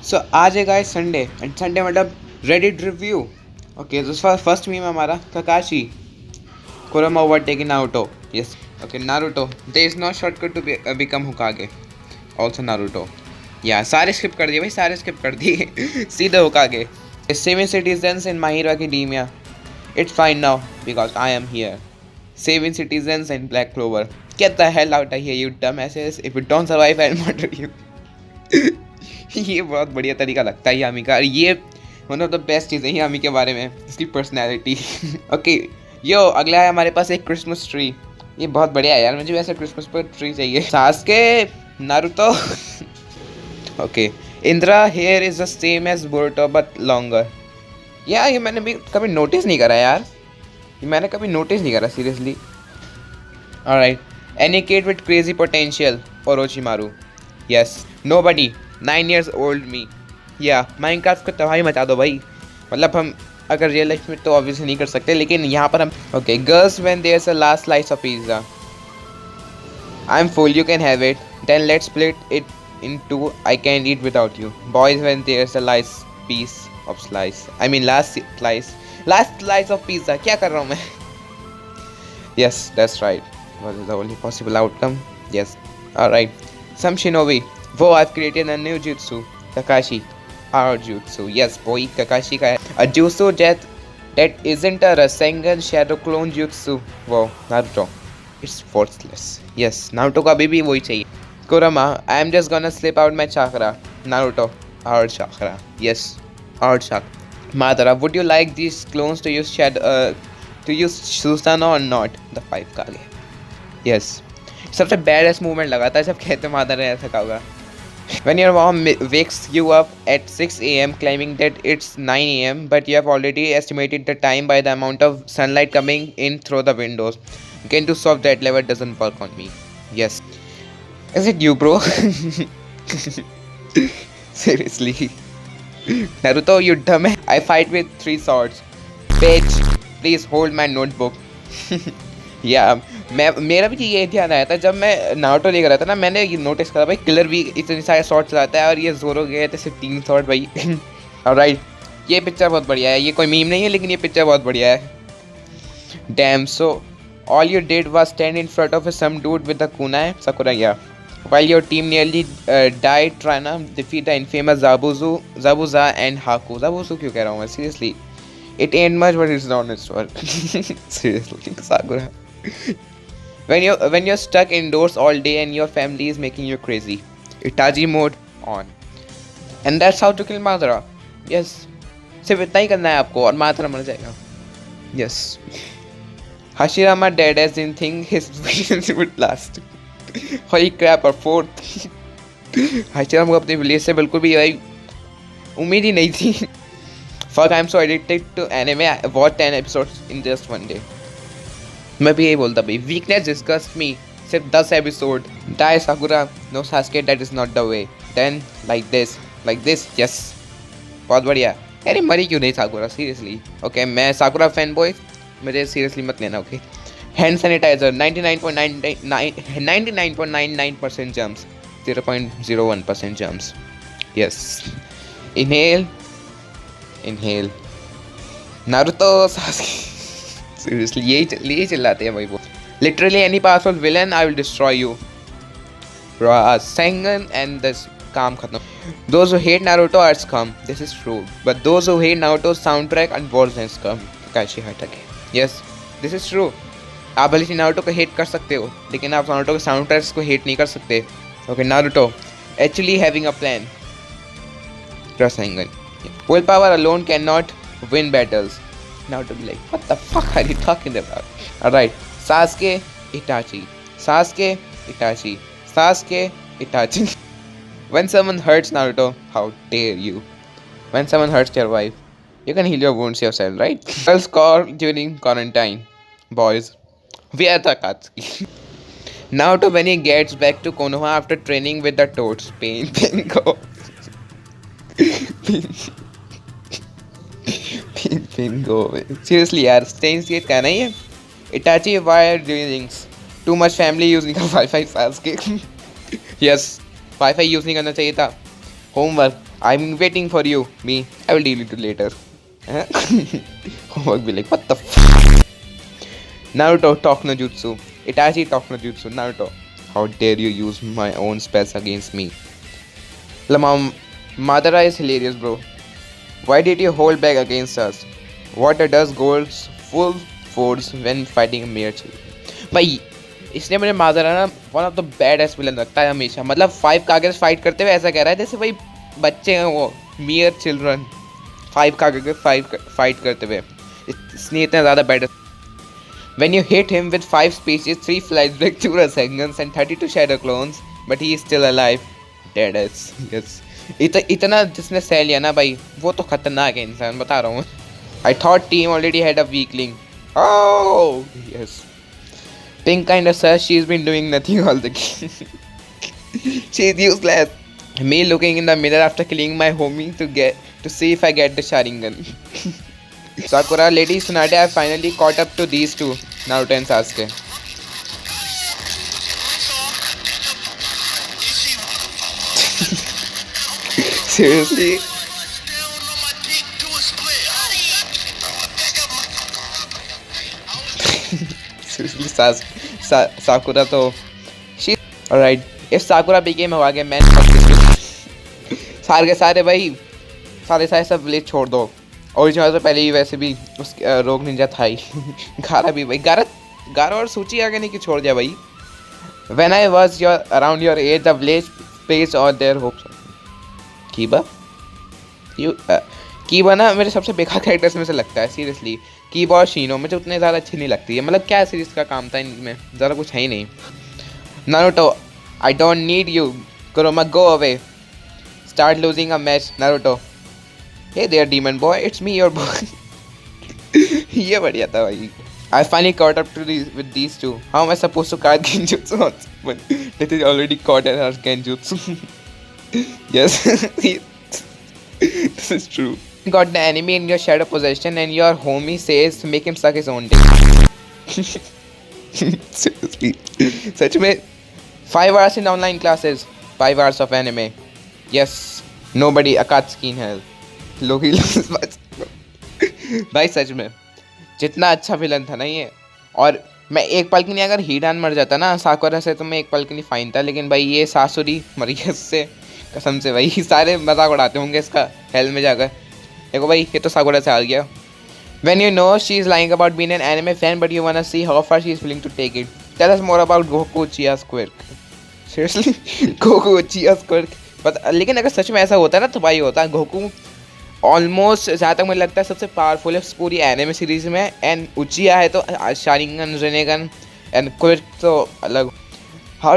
सो आज है guys Sunday and Sunday मतलब Reddit review. Okay so first meme हमारा Kakashi Kurama overtaking Naruto. Yes okay Naruto there is no shortcut to become Hokage. Also Naruto या सारे skip कर दिए भाई, सारे स्किप कर दिए सीधे Hokage. Saving citizens in My Hero Academia. It's fine now because I am here. Saving citizens in Black Clover. Get the hell out of here you dumb asses. If you don't survive I will murder you. ये बहुत बढ़िया तरीका लगता है यामी का. ये one of the best चीज़ें हैं यामी के बारे में, इसकी पर्सनैलिटी. ओके यो अगला है हमारे पास एक क्रिसमस ट्री. ये बहुत बढ़िया है यार, मुझे वैसे क्रिसमस पर ट्री चाहिए. Sasuke Naruto. Okay Indra hair is the same as Boruto but longer. यार ये मैंने भी कभी नोटिस नहीं करा यार, ये मैंने कभी नोटिस नहीं करा seriously. Alright any kid with crazy potential Orochimaru. Yes nobody 9 years old मी. या माइनक्राफ्ट को तबाही मचा दो भाई. मतलब हम अगर रियल लाइफ में तो ऑब्वियसली नहीं कर सकते, लेकिन यहाँ पर हम. Okay girls when there is a last slice of pizza. I am full you can have it then let's split it into I can eat without you. Boys when there is a last piece of slice. I mean last slice of pizza. क्या कर रहा हूँ मैं? Yes that's right. What is the only possible outcome? Yes alright some shinobi. Whoa, I've created a new jutsu. Kakashi. Our jutsu. Yes, boy, Kakashi का है. A jutsu that isn't a Rasengan shadow clone jutsu. Wow, Naruto. It's worthless. Yes, Naruto का अभी भी वही चाहिए. Kurama, I am just gonna slip out my chakra. Naruto. Our chakra. Yes, our chakra. Madara, would you like these clones to use to use Susanoo or not? The 5 Kage. Yes. सबसे baddest movement लगा था जब कहते मादर ने ऐसा कहा. When your mom wakes you up at 6 a.m. claiming that it's 9 a.m. but you have already estimated the time by the amount of sunlight coming in through the windows. Again to solve that level doesn't work on me. Yes. Is it you, bro? Seriously. Naruto, you dumb. I fight with 3 swords. Bitch, please hold my notebook. Yeah. मेरा भी ये ध्यान आया था जब मैं Naruto देख रहा था ना, मैंने ये नोटिस करा भाई किलर भी इतने सारे शॉट चलाता है और ये जोरो गए थे सिर्फ 3 शॉट भाई. ऑलराइट ये पिक्चर बहुत बढ़िया है. ये कोई मीम नहीं है लेकिन ये पिक्चर बहुत बढ़िया है. Damn so all you did was stand in front of some dude with the kunai साकुराया while your team nearly died trying to defeat the infamous Zabuza and Haku. Zabuza क्यों कह रहा हूँ मैं seriously. It and much but it's not it's work. Seriously Sakura. When you're stuck indoors all day and your family is making you crazy. Itachi mode on. And that's how to kill Madara. Yes. सिर्फ इतना ही करना है आपको और Madara मर जाएगा. Yes. Hashirama dead as didn't think his visions would last. Holy crap और 4th. Hashirama को अपने विलेज से बिल्कुल भी भाई उम्मीद ही नहीं थी. Fuck, I'm so addicted to anime. I watched 10 episodes in just one day. मैं भी यही बोलता भाई. Weakness disgust me. सिर्फ 10 episode. Die Sakura. No Sasuke that is not the way. Then like this yes बहुत बढ़िया. अरे मरी क्यों नहीं साकुरा सीरियसली. ओके मैं साकुरा फैन बॉय, मुझे सीरियसली मत लेना. Okay hand sanitiser 99.99% germs 0.01% germs. Yes inhale Naruto Sasuke. Seriously, यही चिल्लाते हैं भाई वो. Literally any powerful villain, I will destroy you. Sengen and this काम खत्म. Those who hate Naruto are scum. This is true. But those who hate Naruto's soundtrack and worse than scum. Kakashi Hatake. Yes, this is true. आप भले ही Naruto को hate कर सकते हो, लेकिन आप Naruto के soundtracks को hate नहीं कर सकते. Okay, Naruto actually having a plan. Rasengan. Willpower alone cannot win battles. Now to be like, what the fuck are you talking about? Alright, Sasuke Itachi. When someone hurts Naruto, how dare you? When someone hurts your wife, you can heal your wounds yourself, right? Girls call during quarantine. Boys, we are Takatsuki. Naruto when he gets back to Konoha after training with the Toads. Pain go. Bingo. Seriously यार Steins Gate का नहीं है. Itachi why are doing things? Too much family using का Wi-Fi Sasuke. Yes, Wi-Fi use नहीं करना चाहिए था. Homework I'm waiting for you, me. I will deal with you later. Homework be like, what the Naruto talk no jutsu. Itachi talk no jutsu. Naruto, how dare you use my own spells against me? Madara is hilarious, bro. Why did you hold back against us? Water does goes full force when fighting a mere child. भाई इसने मुझे मादरा ना one of the baddest villain लगता है हमेशा. मतलब 5 कागज fight करते हुए ऐसा कह रहा है जैसे भाई बच्चे हैं वो मियर चिल्ड्रन. 5 कागज फाइट करते हुए इसने इतना ज़्यादा baddest. When you hit him with 5 speeches, 3 flight breakthrough Rasengan's and 32 shadow clones, but he is still alive. Dead as yes. इतना जिसने सह लिया ना भाई वो तो खतरनाक है इंसान बता रहा हूँ. I thought team already had a weakling. Oh yes. Pink kind of says she's been doing nothing all the game. She's useless. Me looking in the mirror after killing my homie to see if I get the Sharingan. Sakura, Lady Tsunade, I finally caught up to these two, Naruto and Sasuke. Seriously? Seriously, Sakura तो she. Alright, if Sakura became a Hokage man, सारे भाई सारे सब village छोड़ दो. Original तो पहले ही वैसे भी उस रोग निंजा था ही. गारा भी भाई गारा और सूची आगे नहीं कि छोड़ दिया भाई. When I was around your age, the village placed all their hopes. कीबा ना मेरे सबसे बेकार कैरेक्टर्स में से लगता है सीरियसली. कीबा और शीनो मुझे उतने ज़्यादा अच्छी नहीं लगती है. मतलब क्या सीरीज का काम था इनमें ज़रा कुछ है ही नहीं. Naruto, I don't need you. Kuroma, go away. Start losing a match, Naruto. Hey there, demon boy. It's me, your boy. ये बढ़िया था भाई. I finally caught up to these two. How am I supposed to card Genjutsu on someone that is already caught at her Genjutsu? Yes, this is true. You got the enemy in your shadow possession and your homie says make him suck his own dick. Seriously. सच में 5 hours in online classes, 5 hours of anime. Yes, nobody Akatsuki in hell. Loki भाई सच में जितना अच्छा villain था ना ये. और मैं एक पल के लिए अगर हीडान मर जाता ना साकुरा से तो मैं एक पल के लिए फाइन था. लेकिन भाई ये सासुरी मरी से कसम से भाई सारे मजाक उड़ाते होंगे इसका हेल में जाकर. देखो भाई ये तो साकुरा से आ गया. When you know she is lying about being an anime fan but you wanna see how far she is willing to take it. Tell us more about Goku Uchiha's quirk. Seriously? Goku Uchiha's quirk. लेकिन अगर सच में ऐसा होता है ना तो भाई होता है. गोकू ऑलमोस्ट जहाँ तक मुझे लगता है सबसे पावरफुल है पूरी एनिमे सीरीज में. एंड उचिया है तो शारिंगन रेनेगन एंड क्विर्क तो अलग. How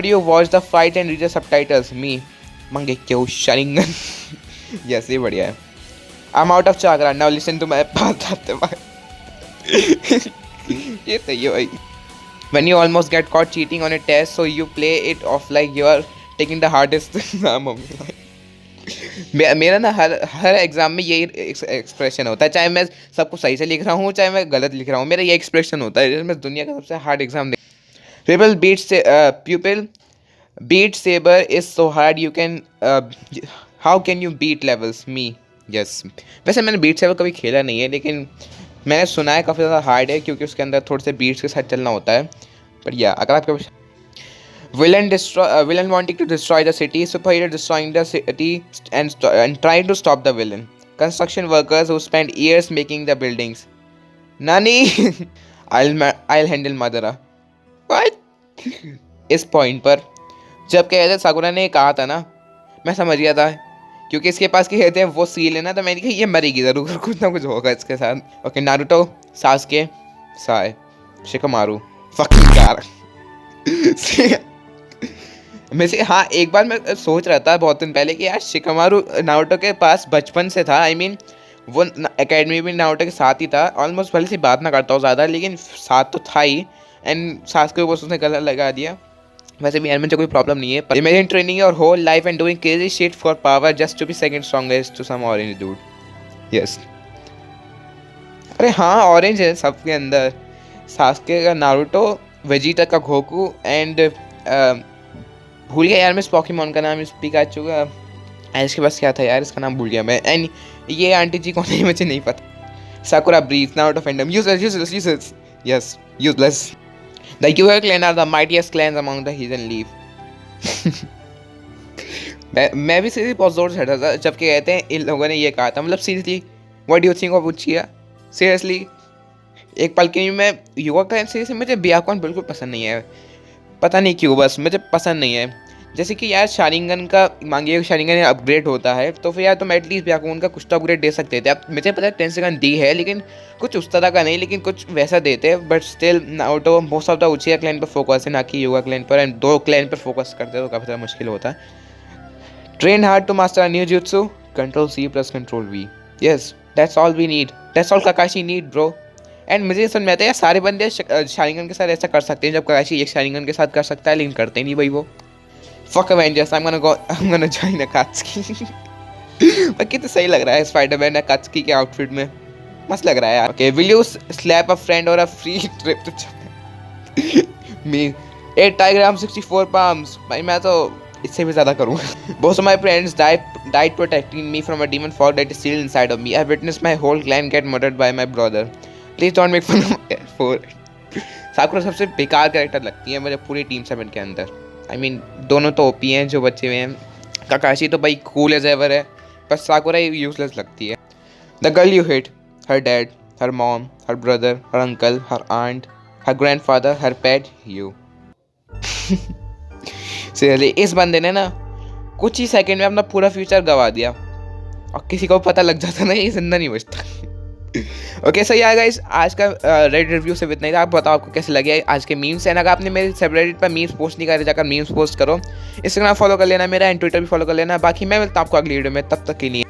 do you watch the fight and read the subtitles? मी मंगे क्यों शारिंगन. यस ये बढ़िया है. I am out of chakra now listen to my बात. ये सही है भाई. When you almost get caught cheating on a test, so you play it off like you are taking the hardest exam of your life. मेरा ना हर exam में यही expression होता है. चाहे मैं सब कुछ सही से लिख रहा हूँ चाहे मैं गलत लिख रहा हूँ मेरा ये एक्सप्रेशन होता है. मैं दुनिया का सबसे hard exam pupil beat saber is so hard you can how can you beat levels? Me yes. वैसे मैंने बीट सेबर कभी खेला नहीं है लेकिन मैंने सुना है काफ़ी ज़्यादा हार्ड है क्योंकि उसके अंदर थोड़े से बीट्स के साथ चलना होता है. पर या अगर आप कभी villain wanting to destroy the city, superhero destroying the city and trying to stop the villain, construction workers who spend years making the buildings. Nani? I'll handle Madara. What? इस पॉइंट पर जब कहते साकुरा ने कहा था ना मैं समझ गया था क्योंकि इसके पास कहते हैं वो सील है ना तो मैंने कहा ये मरेगी ज़रूर कुछ ना कुछ होगा इसके साथ. Okay Naruto, सासुके, Sai, Shikamaru, fucking car. मैं से हाँ एक बार मैं सोच रहा था बहुत दिन पहले कि यार शिकमारू नारुतो के पास बचपन से था. आई मीन वो एकेडमी में नारुतो के साथ ही था. ऑलमोस्ट भले से बात ना करता हूँ ज़्यादा लेकिन साथ तो था ही. एंड सासुके को उसने गला लगा दिया. वैसे भी एनिमे से कोई प्रॉब्लम नहीं है. Imagine training your whole life and doing crazy shit for power just to be second strongest to some orange dude. Yes अरे हाँ ऑरेंज है सबके अंदर. सासुके का नारुतो, वेजिटा का गोकू एंड भूल गया यार मैं इस पॉकीमॉन का नाम. इस पिकाचू का एंड इसके पास क्या था यार, इसका नाम भूल गया मैं। एंड ये आंटी जी कौन है मुझे नहीं पता। Sakura breeze Naruto fandom useless yes useless. The Hyuga clan are the mightiest clans among the hidden leaf. मैं भी सीरियसली बहुत जोर से हटा था जबकि कहते हैं इन लोगों ने ये कहा था, मतलब seriously what do you think of उचिया? Seriously एक पल के लिए मैं युवा क्लैन सीरियसली मुझे ब्याकुन बिल्कुल पसंद नहीं है, पता नहीं क्यों, बस मुझे पसंद नहीं है। जैसे कि यार शारिंगन का मांगिए, शारिंगन अपग्रेड होता है तो फिर यार तुम एटलीस्ट ब्याकुन का कुछ तो अपग्रेड दे सकते थे। अब मुझे पता है 10 सेकंड दी है लेकिन कुछ उस तरह का नहीं, लेकिन कुछ वैसा देते, but still Naruto most of the उचिया clan पर फोकस है ना कि युवा क्लैन पर, एंड 2 क्लैन पर फोकस करते तो काफ़ी ज़्यादा मुश्किल होता है। Train hard to master a new jutsu. Control C plus Control V. Yes, that's all we need. That's all Kakashi need, bro. And मुझे समझ में आता है यार सारे बंदे शारिंगन के साथ ऐसा कर सकते हैं, जब ककाशी एक शारिंगन के साथ कर सकता है लेकिन करते नहीं भाई वो। Fuck Avengers, I'm gonna join Akatsuki. पर कितना सही लग रहा है स्पाइडरमैन अकात्सुकी के आउटफिट में, मस्त लग रहा है यार। Okay, will you slap a friend or a free trip to Japan? Me 8 tiger arm 64 palms, भाई मैं तो इससे भी ज़्यादा करूँगा। Both of my friends died protecting me from a demon fog that is still inside of me. I witnessed my whole clan get murdered by my brother. Please don't make fun of my for साकुरा सबसे बेकार character लगती है मुझे पूरी team 7 के अंदर। I mean, दोनों तो ओपी हैं जो बच्चे हुए हैं, काकाशी तो भाई कूल एज एवर है, पर साकुरा यूजलेस लगती है। The girl you hate, her dad, her mom, her brother, her uncle, her aunt, her grandfather, her pet, you. Seriously इस बंदे ने ना कुछ ही सेकंड में अपना पूरा फ्यूचर गवा दिया, और किसी को पता लग जाता ना ये जिंदा नहीं बचता। ओके सो यार गाइस, आज का रेड रिव्यू से इतना ही था। आप बताओ आपको कैसे लगे आज के मीम्स। एंड अगर आपने मेरे सबरेडिट पर मीम्स पोस्ट नहीं करे जाकर मीम्स पोस्ट करो, इंस्टाग्राम फॉलो कर लेना मेरा, एंड ट्विटर भी फॉलो कर लेना। बाकी मैं मिलता हूँ आपको अगली वीडियो में, तब तक के लिए।